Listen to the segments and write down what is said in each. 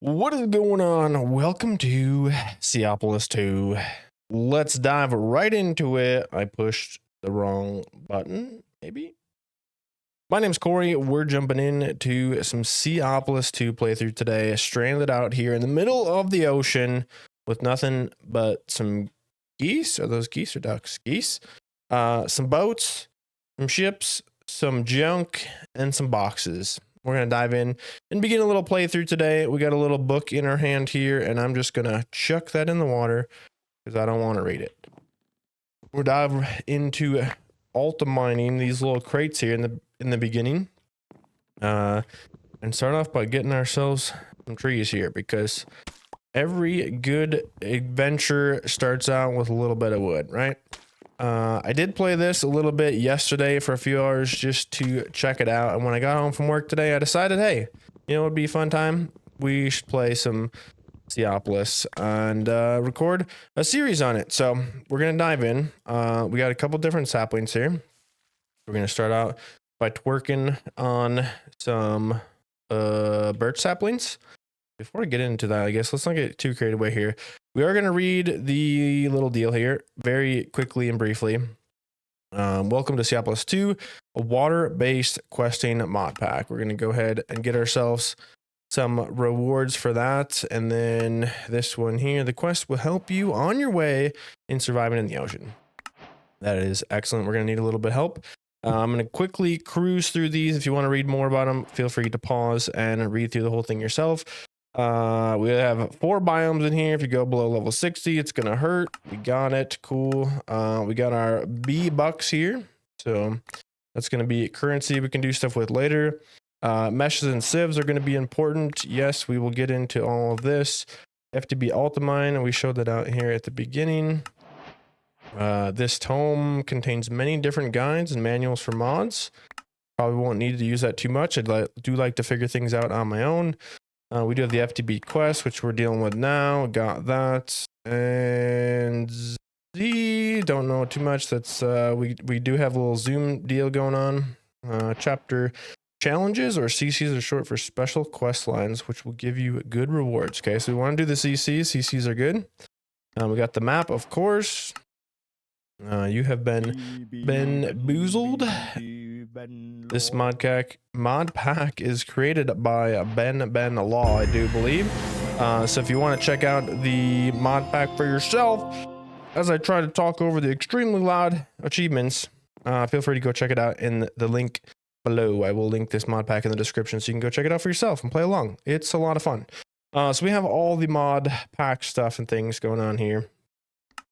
What is going on? Welcome to SeaOpolis 2. Let's dive right into it. I pushed the wrong button, maybe? My name's Korey. We're jumping into some SeaOpolis 2 playthrough today. Stranded out here in the middle of the ocean with nothing but some geese. Are those geese or ducks? Geese. Some boats, some ships, some junk, and some boxes. We're going to dive in and begin a little playthrough today. We got a little book in our hand here, and I'm just going to chuck that in the water because I don't want to read it. We'll dive into Alta mining these little crates here in the beginning. And start off by getting ourselves some trees here, because every good adventure starts out with a little bit of wood, right? I did play this a little bit yesterday for a few hours just to check it out. And when I got home from work today, I decided, hey, you know, it would be a fun time. We should play some SeaOpolis and record a series on it. So we're going to dive in. We got a couple different saplings here. We're going to start out by twerking on some birch saplings. Before I get into that, I guess let's not get too carried away here. We are going to read the little deal here very quickly and briefly. Welcome to SeaOpolis 2, a water-based questing mod pack. We're going to go ahead and get ourselves some rewards for that. And then this one here, the quest will help you on your way in surviving in the ocean. That is excellent. We're going to need a little bit of help. I'm going to quickly cruise through these. If you want to read more about them, feel free to pause and read through the whole thing yourself. We have 4 biomes in here. If you go below level 60, it's gonna hurt. We got it. Cool. We got our bee bucks here, so that's gonna be currency we can do stuff with later. Meshes and sieves are gonna be important. Yes, we will get into all of this. FTB Altamine, we showed that out here at the beginning. This tome contains many different guides and manuals for mods. Probably won't need to use that too much. Do like to figure things out on my own. We do have the FTB quest, which we're dealing with now. Got that. And Z, don't know too much. That's we do have a little Zoom deal going on. Chapter challenges, or CCs, are short for special quest lines, which will give you good rewards. Okay, so we want to do the CCs. CCs are good. We got the map, of course. You have been boozled. This mod pack is created by Ben Law, I do believe. So if you want to check out the mod pack for yourself, as I try to talk over the extremely loud achievements, feel free to go check it out in the link below. I will link this mod pack in the description so you can go check it out for yourself and play along. It's a lot of fun. So we have all the mod pack stuff and things going on here.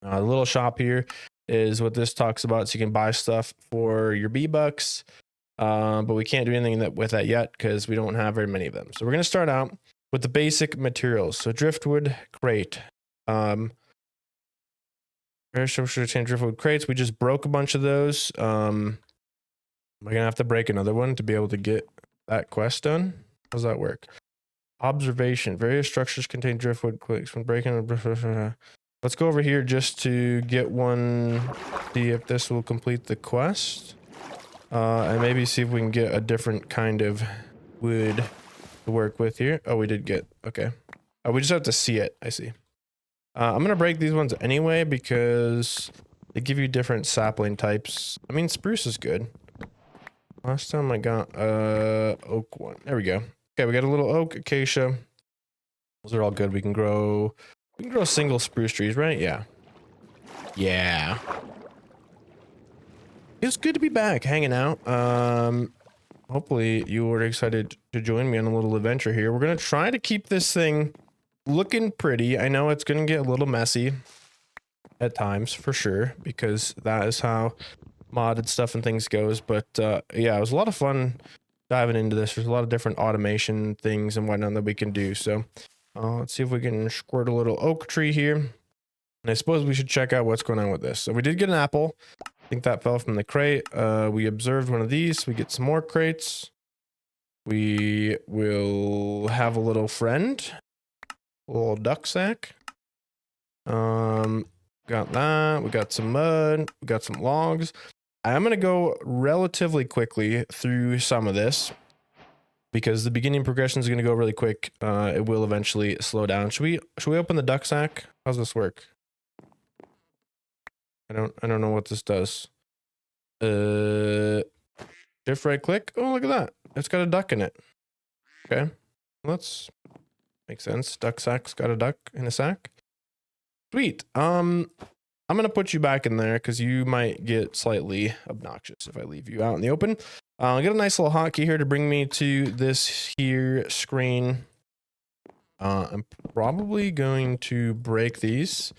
The little shop here is what this talks about, so you can buy stuff for your B-Bucks, but we can't do anything with that yet because we don't have very many of them. So we're going to start out with the basic materials. So driftwood crate. Driftwood crates. We just broke a bunch of those. We're going to have to break another one to be able to get that quest done. How does that work? Observation. Various structures contain driftwood clicks. When breaking... Let's go over here just to get one, see if this will complete the quest. And maybe see if we can get a different kind of wood to work with here. Oh, we did get, okay. We just have to see it, I see. I'm going to break these ones anyway because they give you different sapling types. I mean, spruce is good. Last time I got oak one. There we go. Okay, we got a little oak, acacia. Those are all good. We can grow single spruce trees, right? Yeah. Yeah. It's good to be back, hanging out. Hopefully you are excited to join me on a little adventure here. We're going to try to keep this thing looking pretty. I know it's going to get a little messy at times, for sure, because that is how modded stuff and things goes. But yeah, it was a lot of fun diving into this. There's a lot of different automation things and whatnot that we can do. So let's see if we can squirt a little oak tree here. And I suppose we should check out what's going on with this. So we did get an apple. I think that fell from the crate. We observed one of these. We get some more crates. We will have a little friend. A little duck sack. Got that. We got some mud. We got some logs. I'm going to go relatively quickly through some of this. because the beginning progression is going to go really quick. It will eventually slow down. Should we open the duck sack? How's this work? I don't know what this does. Shift right click. Oh, look at that. It's got a duck in it. Okay. Let's make sense. Duck sack's got a duck in a sack. Sweet. I'm going to put you back in there because you might get slightly obnoxious if I leave you out in the open. I'll get a nice little hotkey here to bring me to this here screen. I'm probably going to break these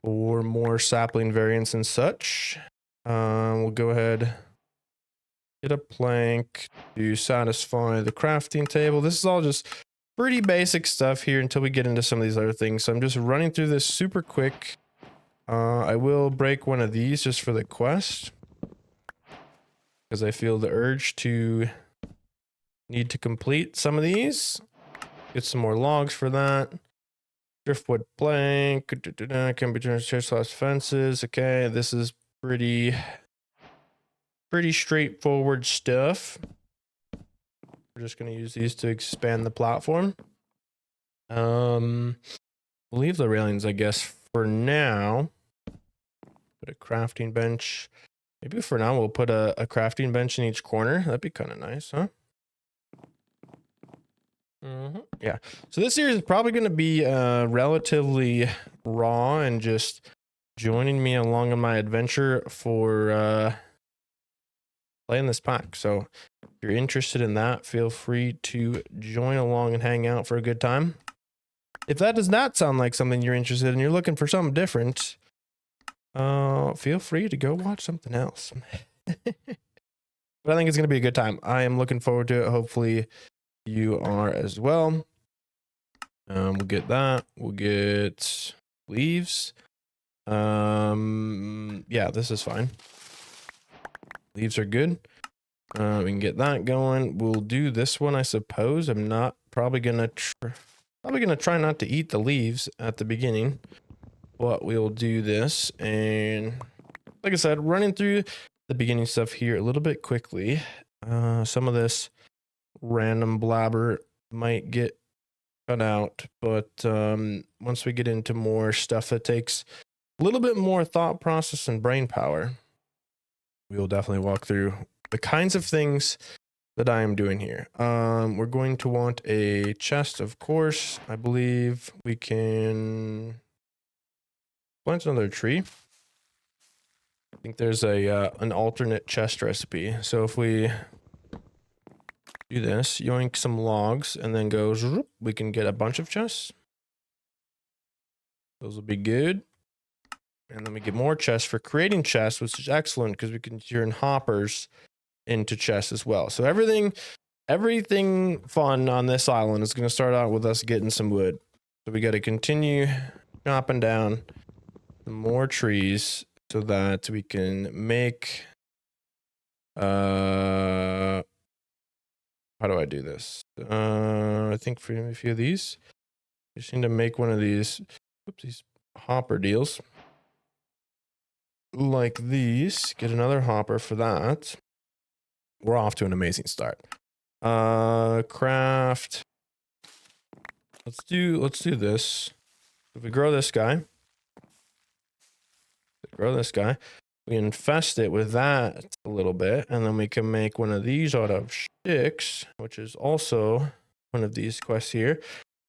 for more sapling variants and such. We'll go ahead, get a plank to satisfy the crafting table. This is all just pretty basic stuff here until we get into some of these other things. So I'm just running through this super quick. I will break one of these just for the quest, because I feel the urge to need to complete some of these. Get some more logs for that. Driftwood plank. Can be turned to fences. Okay, this is pretty straightforward stuff. We're just going to use these to expand the platform. We'll leave the railings, I guess, for now. Put a crafting bench. Maybe for now we'll put a crafting bench in each corner. That'd be kind of nice, huh? Yeah. So this series is probably going to be relatively raw and just joining me along on my adventure for playing this pack. So if you're interested in that, feel free to join along and hang out for a good time. If that does not sound like something you're interested in, you're looking for something different, feel free to go watch something else. But I think it's going to be a good time. I am looking forward to it. Hopefully you are as well. We'll get that. We'll get leaves. Yeah, this is fine. Leaves are good. We can get that going. We'll do this one, I suppose. I'm not probably gonna try not to eat the leaves at the beginning, but we'll do this. And like I said, running through the beginning stuff here a little bit quickly. Some of this random blabber might get cut out, but once we get into more stuff that takes a little bit more thought process and brain power, we will definitely walk through the kinds of things that I am doing here. We're going to want a chest, of course. I believe we can plant another tree. I think there's an alternate chest recipe. So if we do this, yoink some logs, and then go, we can get a bunch of chests. Those will be good. And then we get more chests for creating chests, which is excellent because we can turn hoppers into chests as well. So everything fun on this island is going to start out with us getting some wood. So we got to continue chopping down some more trees so that we can make how do I do this? I think for a few of these, we just need to make one of these hopper deals like these. Get another hopper for that. We're off to an amazing start. Craft. Let's do this. If we grow this guy, we infest it with that a little bit, and then we can make one of these out of sticks, which is also one of these quests here.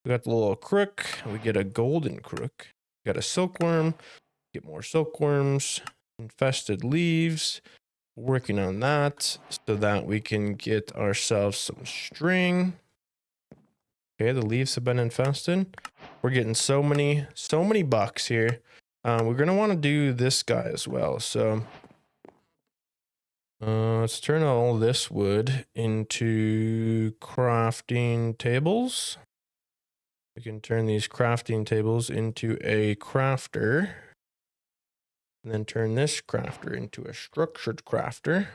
We got the little crook. We get a golden crook. We got a silkworm. Get more silkworms. Infested leaves. Working on that so that we can get ourselves some string. Okay, the leaves have been infested. We're getting so many bucks here. We're gonna want to do this guy as well. So let's turn all this wood into crafting tables. We can turn these crafting tables into a crafter. And then turn this crafter into a structured crafter.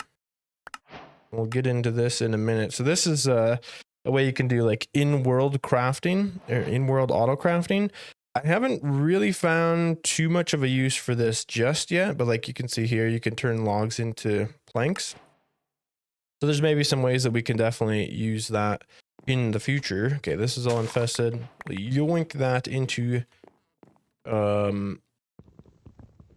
We'll get into this in a minute. So this is a way you can do like in-world crafting or in-world auto crafting. I haven't really found too much of a use for this just yet, but like you can see here, you can turn logs into planks. So there's maybe some ways that we can definitely use that in the future. Okay, this is all infested. Yoink that into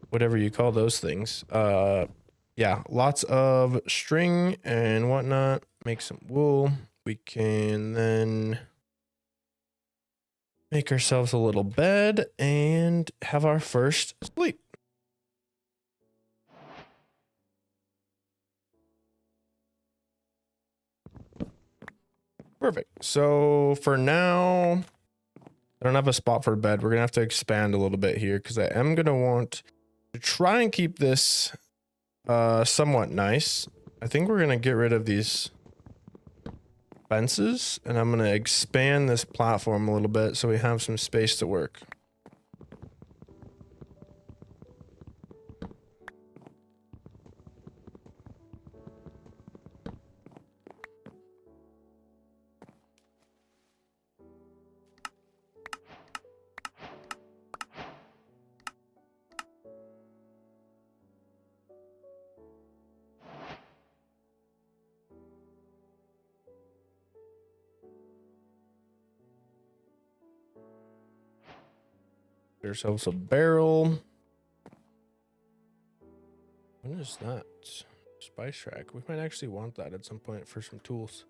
whatever you call those things. Yeah, lots of string and whatnot. Make some wool. We can then make ourselves a little bed and have our first sleep. Perfect. So for now, I don't have a spot for a bed. We're gonna have to expand a little bit here because I am gonna want to try and keep this somewhat nice. I think we're gonna get rid of these fences and I'm gonna expand this platform a little bit so we have some space to work. Get ourselves a barrel. What is that? Spice rack. We might actually want that at some point for some tools.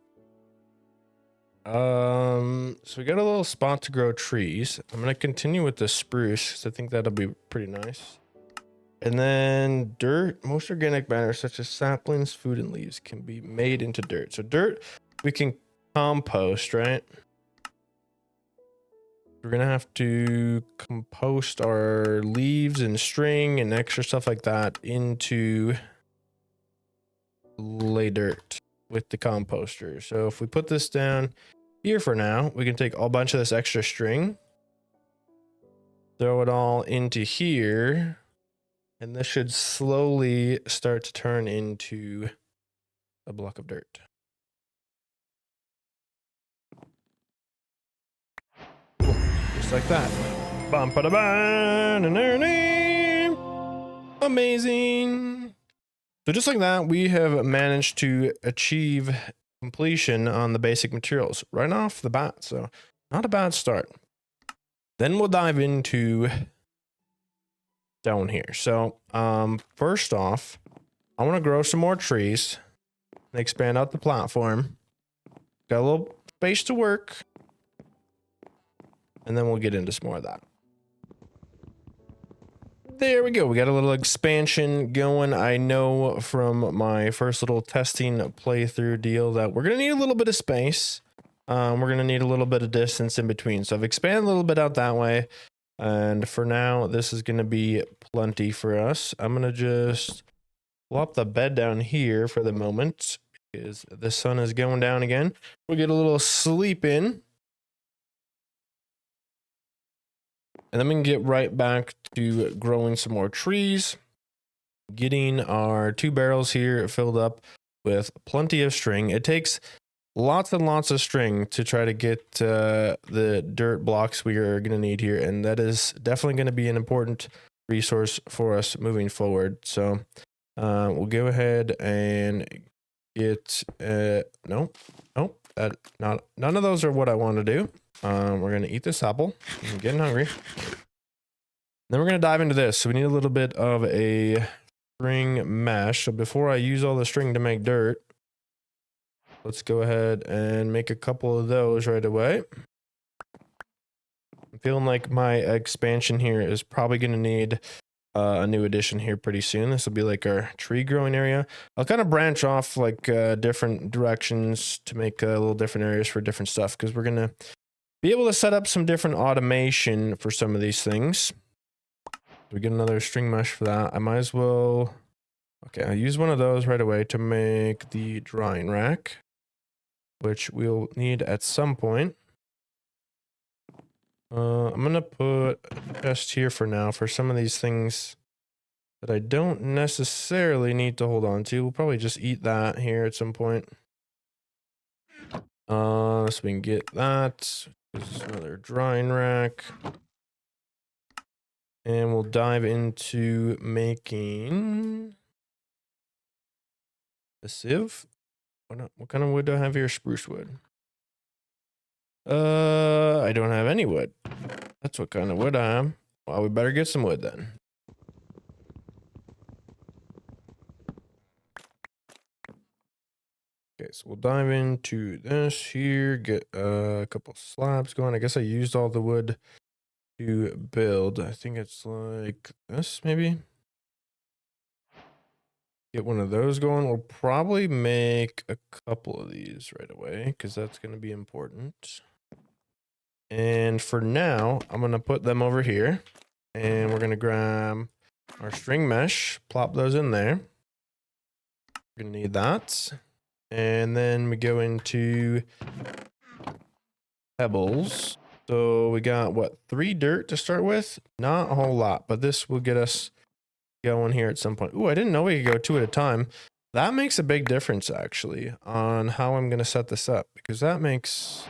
So we got a little spot to grow trees. I'm gonna continue with the spruce because I think that'll be pretty nice. And then dirt. Most organic matter such as saplings, food, and leaves can be made into dirt. So dirt we can compost, right? We're gonna have to compost our leaves and string and extra stuff like that into lay dirt with the composter. So if we put this down here for now, we can take a bunch of this extra string, throw it all into here, and this should slowly start to turn into a block of dirt. Cool. Just like that. Amazing. So just like that, we have managed to achieve completion on the basic materials right off the bat. So not a bad start. Then we'll dive into down here. So first off, I want to grow some more trees and expand out the platform. Got a little space to work. And then we'll get into some more of that. There we go. We got a little expansion going. I know from my first little testing playthrough deal that we're going to need a little bit of space. We're going to need a little bit of distance in between. So I've expanded a little bit out that way. And for now, this is going to be plenty for us. I'm going to just plop the bed down here for the moment because the sun is going down again. We'll get a little sleep in. And then we can get right back to growing some more trees, getting our 2 barrels here filled up with plenty of string. It takes lots and lots of string to try to get the dirt blocks we are going to need here. And that is definitely going to be an important resource for us moving forward. So we'll go ahead and get, none of those are what I want to do. We're going to eat this apple. I'm getting hungry. Then we're going to dive into this. So we need a little bit of a string mesh. So before I use all the string to make dirt, let's go ahead and make a couple of those right away. I'm feeling like my expansion here is probably going to need a new addition here pretty soon. This will be like our tree growing area. I'll kind of branch off like different directions to make little different areas for different stuff because we're going to be able to set up some different automation for some of these things. We get another string mesh for that. I might as well. Okay, I'll use one of those right away to make the drying rack, which we'll need at some point. I'm gonna put a chest here for now for some of these things that I don't necessarily need to hold on to. We'll probably just eat that here at some point. So we can get that. This is another drying rack. And we'll dive into making a sieve. What kind of wood do I have here? Spruce wood. I don't have any wood. That's what kind of wood I am. Well, we better get some wood then. Okay, so we'll dive into this here, get a couple slabs going. I guess I used all the wood to build. I think it's like this, maybe. Get one of those going. We'll probably make a couple of these right away because that's going to be important. And for now, I'm going to put them over here. And we're going to grab our string mesh, plop those in there. We're going to need that. And then we go into pebbles. So we got, what, 3 dirt to start with? Not a whole lot, but this will get us going here at some point. Ooh, I didn't know we could go 2 at a time. That makes a big difference, actually, on how I'm going to set this up, because that makes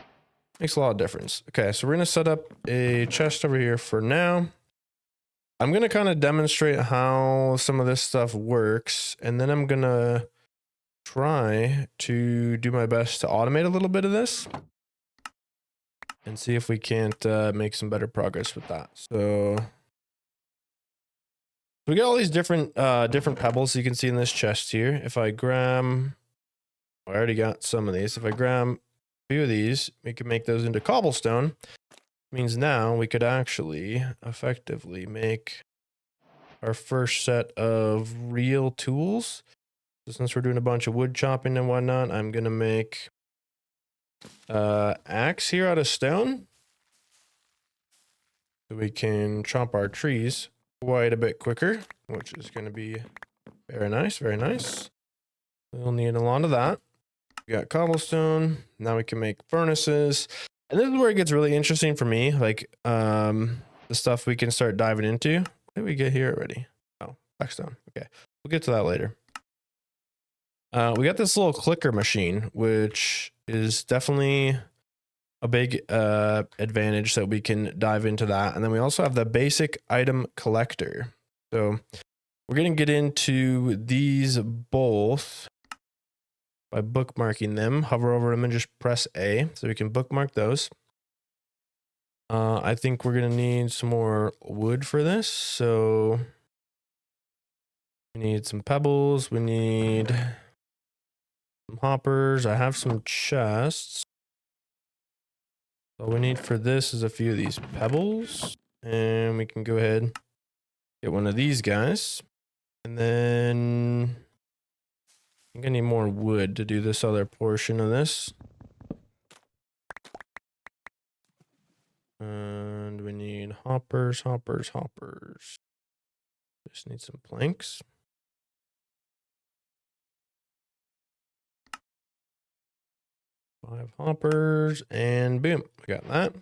a lot of difference. Okay, so we're going to set up a chest over here for now. I'm going to kind of demonstrate how some of this stuff works, and then I'm going to try to do my best to automate a little bit of this and see if we can't make some better progress with that. So we got all these different pebbles you can see in this chest here. If I grab, I already got some of these. If I grab a few of these, we can make those into cobblestone. Means now we could actually effectively make our first set of real tools. So since we're doing a bunch of wood chopping and whatnot, I'm gonna make axe here out of stone, so we can chop our trees quite a bit quicker, which is going to be very nice, very nice. We'll need a lot of that. We got cobblestone. Now we can make furnaces. And this is where it gets really interesting for me, like the stuff we can start diving into. What did we get here already? Oh, blackstone. Okay, we'll get to that later. We got this little clicker machine, which is definitely a big advantage, so we can dive into that. And then we also have the basic item collector. So we're going to get into these both by bookmarking them. Hover over them and just press A, so we can bookmark those. I think we're going to need some more wood for this. So we need some pebbles. We need some hoppers. I have some chests. All we need for this is a few of these pebbles, and we can go ahead and get one of these guys. And then I think I need more wood to do this other portion of this. And we need hoppers. Just need some planks. Five hoppers, and boom, we got that.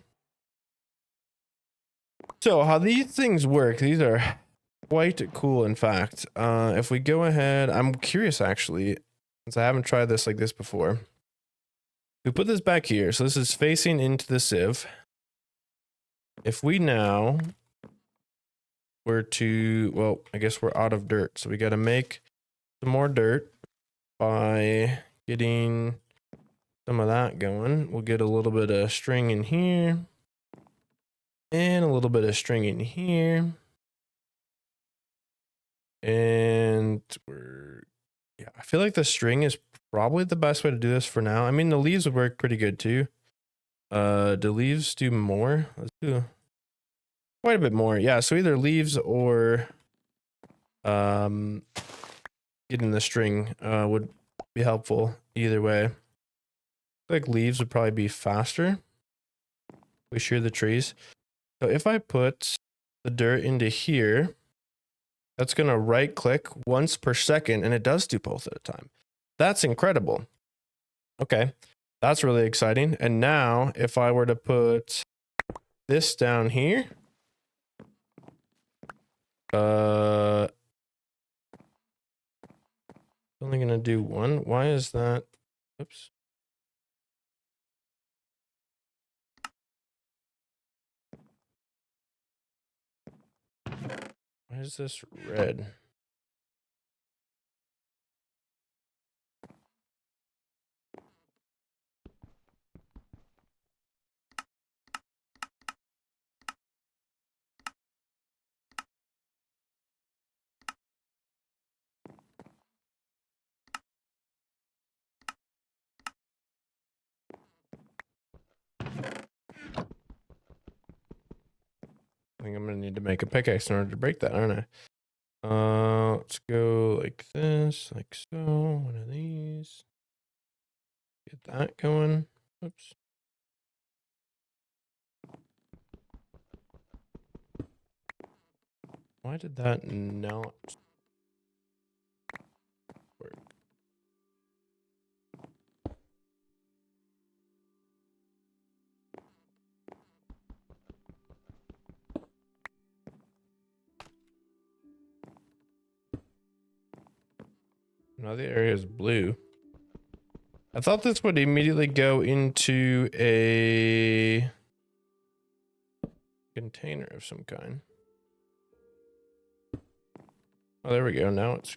So how these things work, these are quite cool, in fact. If we go ahead, I'm curious actually, since I haven't tried this like this before. We put this back here, so this is facing into the sieve. If we now were to, well, I guess we're out of dirt, so we got to make some more dirt by getting some of that going. We'll get a little bit of string in here and a little bit of string in here. And I feel like the string is probably the best way to do this for now. I mean, the leaves would work pretty good too. Do leaves do more? Let's do quite a bit more. Yeah, so either leaves or getting the string would be helpful either way. I feel like leaves would probably be faster. We shear the trees. So if I put the dirt into here, that's going to right click once per second, and it does do both at a time. That's incredible. Okay, that's really exciting. And now if I were to put this down here, only going to do one. Why is that? Oops. Why is this red? think I'm gonna need to make a pickaxe in order to break that, aren't I? Let's go like this, like so. One of these. Get that going. Oops. Why did that not work? Now the area is blue. I thought this would immediately go into a container of some kind. Oh, there we go. Now it's...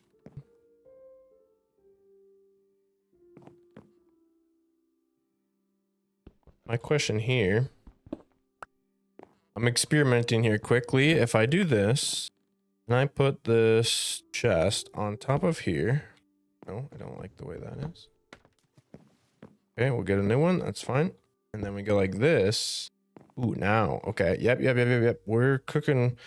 My question here... I'm experimenting here quickly. If I do this, and I put this chest on top of here... No, I don't like the way that is. Okay, we'll get a new one. That's fine. And then we go like this. Ooh, now. Okay. Yep. We're cooking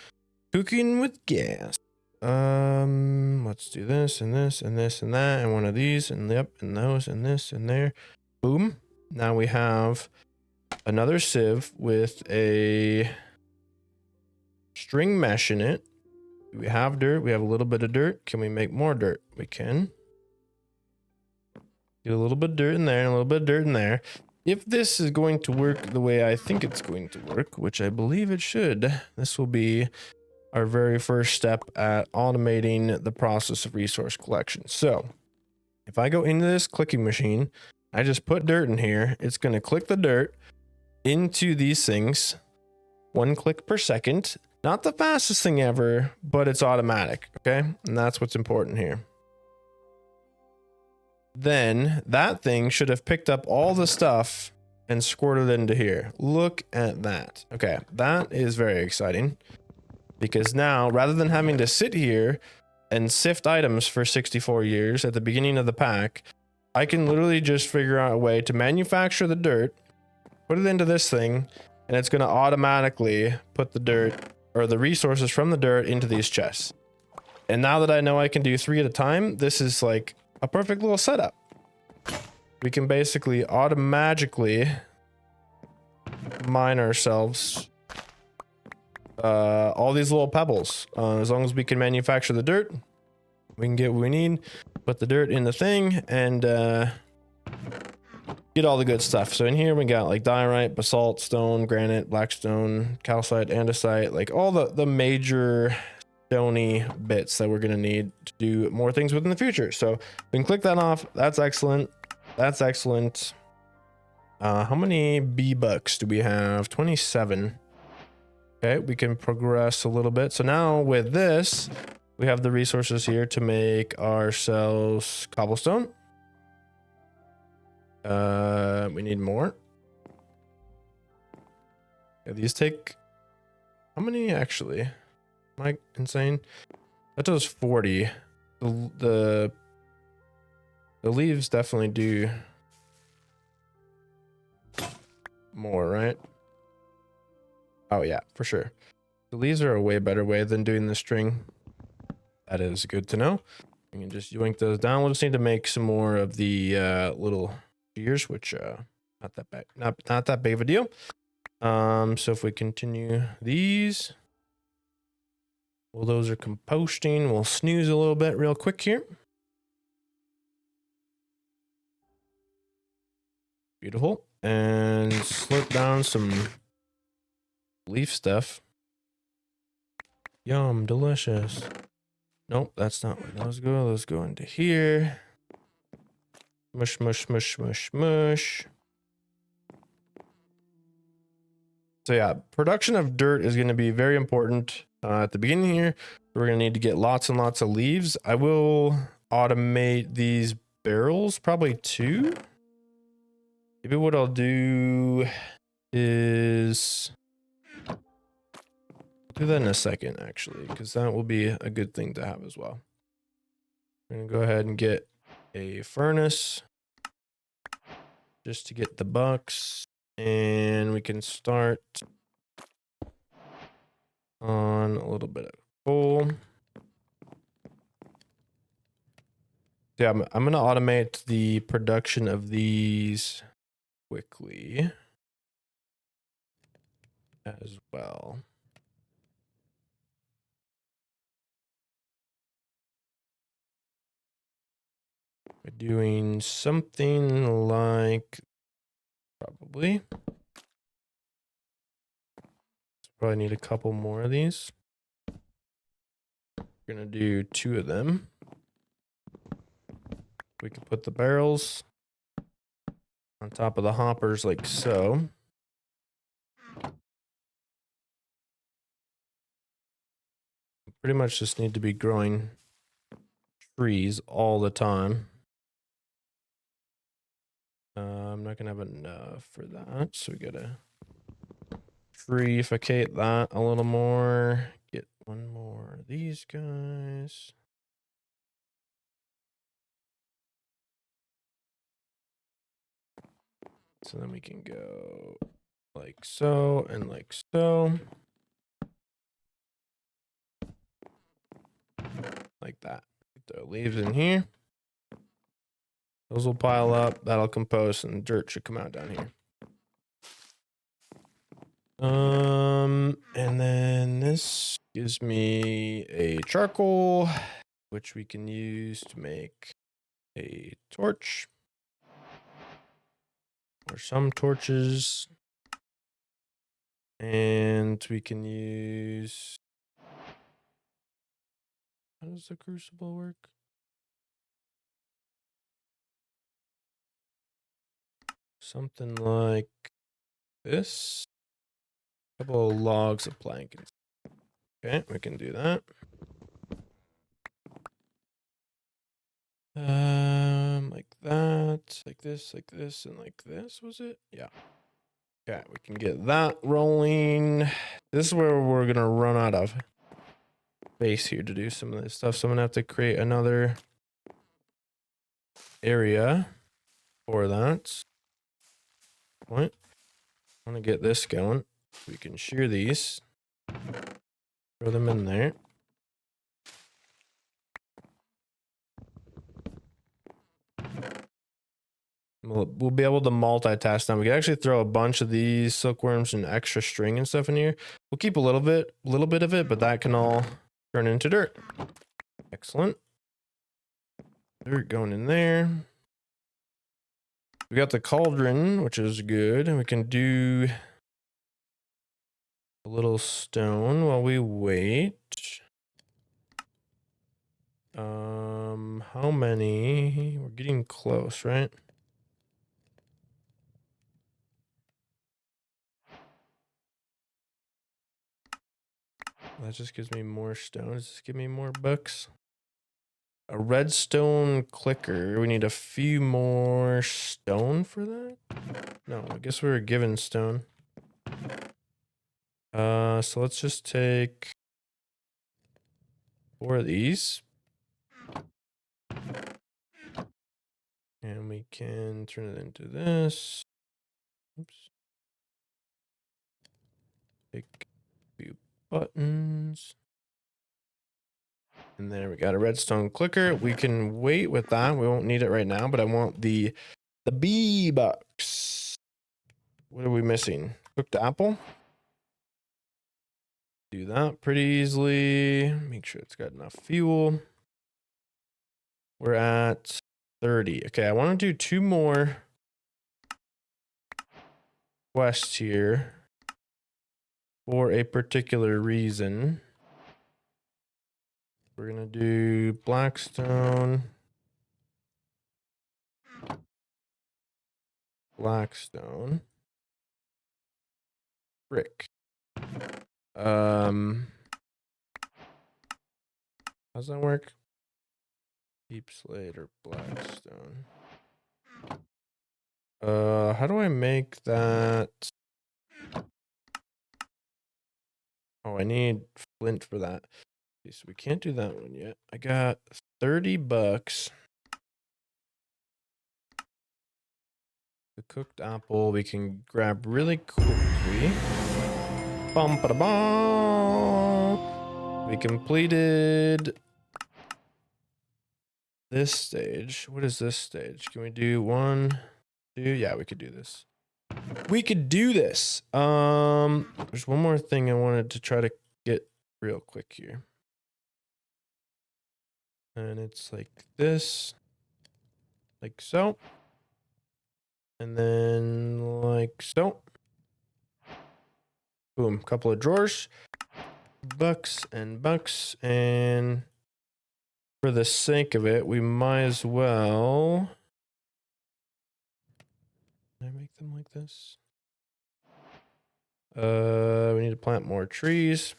with gas. Let's do this and this and this and that and one of these and yep and those and this and there. Boom. Now we have another sieve with a string mesh in it. We have dirt. We have a little bit of dirt. Can we make more dirt? We can. Do a little bit of dirt in there and a little bit of dirt in there. If this is going to work the way I think it's going to work, which I believe it should, this will be our very first step at automating the process of resource collection. So if I go into this clicking machine, I just put dirt in here. It's going to click the dirt into these things. 1 click per second. Not the fastest thing ever, but it's automatic. Okay. And that's what's important here. Then that thing should have picked up all the stuff and squirted into here. Look at that. Okay, that is very exciting because now rather than having to sit here and sift items for 64 years at the beginning of the pack, I can literally just figure out a way to manufacture the dirt, put it into this thing, and it's going to automatically put the dirt or the resources from the dirt into these chests. And now that I know I can do 3 at a time, this is like a perfect little setup. We can basically automatically mine ourselves all these little pebbles. As long as we can manufacture the dirt, we can get what we need, put the dirt in the thing, and get all the good stuff. So in here we got like diorite, basalt, stone, granite, blackstone, calcite, andesite, like all the major stony bits that we're going to need to do more things with in the future. So we can click that off. That's excellent. That's excellent. How many B-bucks do we have? 27. Okay, we can progress a little bit. So now with this, we have the resources here to make ourselves cobblestone. We need more. Yeah, these take... How many actually? Am I insane? That does 40. The leaves definitely do more, right? Oh yeah, for sure. The leaves are a way better way than doing the string. That is good to know. We can just yoink those down. We'll just need to make some more of the little shears, which not that bad, not that big of a deal. So if we continue these. Well, those are composting. We'll snooze a little bit real quick here. Beautiful. And slurp down some leaf stuff. Yum, delicious. Nope, that's not where those go. Those go into here. Mush, mush, mush, mush, mush. So yeah, production of dirt is going to be very important at the beginning here. We're going to need to get lots and lots of leaves. I will automate these barrels, probably 2. Maybe what I'll do is do that in a second, actually, because that will be a good thing to have as well. I'm going to go ahead and get a furnace just to get the bucks. And we can start on a little bit of coal. Yeah, I'm gonna automate the production of these quickly as well. We're doing something like probably need a couple more of these. We're gonna do 2 of them. We can put the barrels on top of the hoppers like so. Pretty much just need to be growing trees all the time. I'm not gonna have enough for that, so we gotta treeificate that a little more. Get 1 more of these guys. So then we can go like so and like so. Like that. Get the leaves in here. Those will pile up. That'll compost, and dirt should come out down here. And then this gives me a charcoal, which we can use to make a torch. Or some torches. And we can use... How does the crucible work? Something like this. A couple of logs of plank. Okay, we can do that. Like that, like this, and like this, was it? Yeah. Okay, we can get that rolling. This is where we're gonna run out of space here to do some of this stuff. So I'm gonna have to create another area for that. Point. I want to get this going. We can shear these. Throw them in there. We'll be able to multitask now. We can actually throw a bunch of these silkworms and extra string and stuff in here. We'll keep a little bit of it, but that can all turn into dirt. Excellent. Dirt going in there. We got the cauldron, which is good, and we can do a little stone while we wait. How many? We're getting close, right? That just gives me more stone. Does this give me more books? A redstone clicker. We need a few more stone for that? No, I guess we were given stone. So let's just take 4 of these. And we can turn it into this. Oops. Take a few buttons. And there we got a redstone clicker. We can wait with that. We won't need it right now, but I want the bee box. What are we missing? Cooked apple. Do that pretty easily. Make sure it's got enough fuel. We're at 30. Okay, I want to do 2 more quests here for a particular reason. We're gonna do Blackstone. Blackstone. Brick. How's that work? Deep slate or Blackstone. How do I make that? Oh, I need flint for that. Okay, so we can't do that one yet. I got 30 bucks. The cooked apple we can grab really quickly. Bum ba da bum. We completed this stage. What is this stage? Can we do 1, 2? Yeah, we could do this. We could do this. There's one more thing I wanted to try to get real quick here. And it's like this. Like so. And then like so. Boom, couple of drawers. Bucks. And for the sake of it, we might as well. Can I make them like this? We need to plant more trees.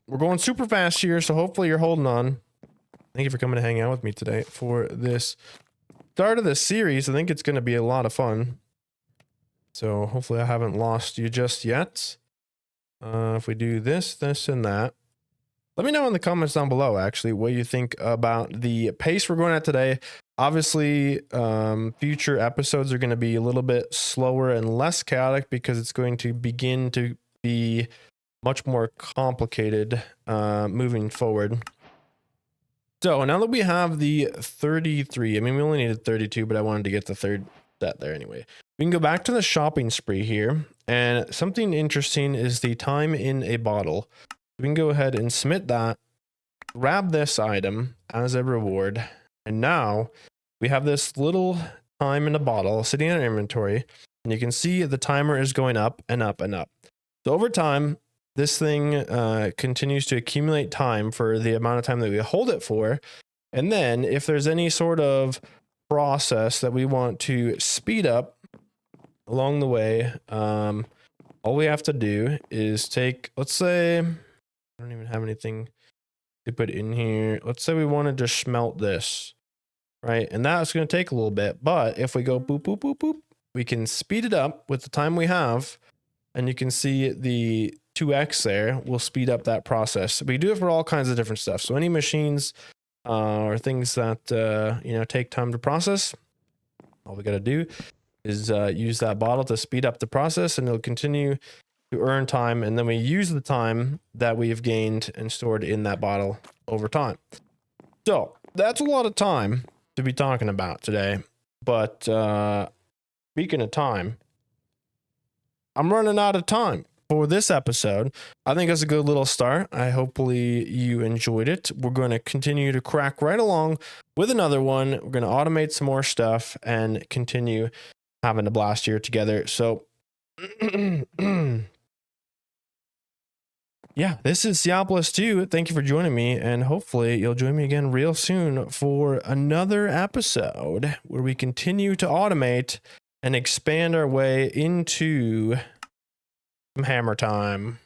We're going super fast here, so hopefully you're holding on. Thank you for coming to hang out with me today for this start of the series. I think it's going to be a lot of fun. So hopefully I haven't lost you just yet. If we do this, this, and that. Let me know in the comments down below, actually, what you think about the pace we're going at today. Obviously, future episodes are going to be a little bit slower and less chaotic because it's going to begin to be much more complicated moving forward. So now that we have the 33, I mean, we only needed 32, but I wanted to get the third set there anyway. We can go back to the shopping spree here, and something interesting is the time in a bottle. We can go ahead and submit that, grab this item as a reward, and now we have this little time in a bottle sitting in our inventory, and you can see the timer is going up and up and up. So over time, this thing continues to accumulate time for the amount of time that we hold it for. And then if there's any sort of process that we want to speed up along the way, all we have to do is take, let's say, I don't even have anything to put in here. Let's say we wanted to smelt this, right? And that's going to take a little bit. But if we go boop, boop, boop, boop, we can speed it up with the time we have. And you can see the 2x there will speed up that process. We do it for all kinds of different stuff. So any machines or things that, you know, take time to process, all we got to do is use that bottle to speed up the process, and it'll continue to earn time. And then we use the time that we've gained and stored in that bottle over time. So that's a lot of time to be talking about today. But speaking of time, I'm running out of time for this episode. I think it's a good little start. Hopefully you enjoyed it. We're going to continue to crack right along with another one. We're going to automate some more stuff and continue having a blast here together. So yeah, this is SeaOpolis 2. Thank you for joining me, and hopefully you'll join me again real soon for another episode where we continue to automate and expand our way into some hammer time.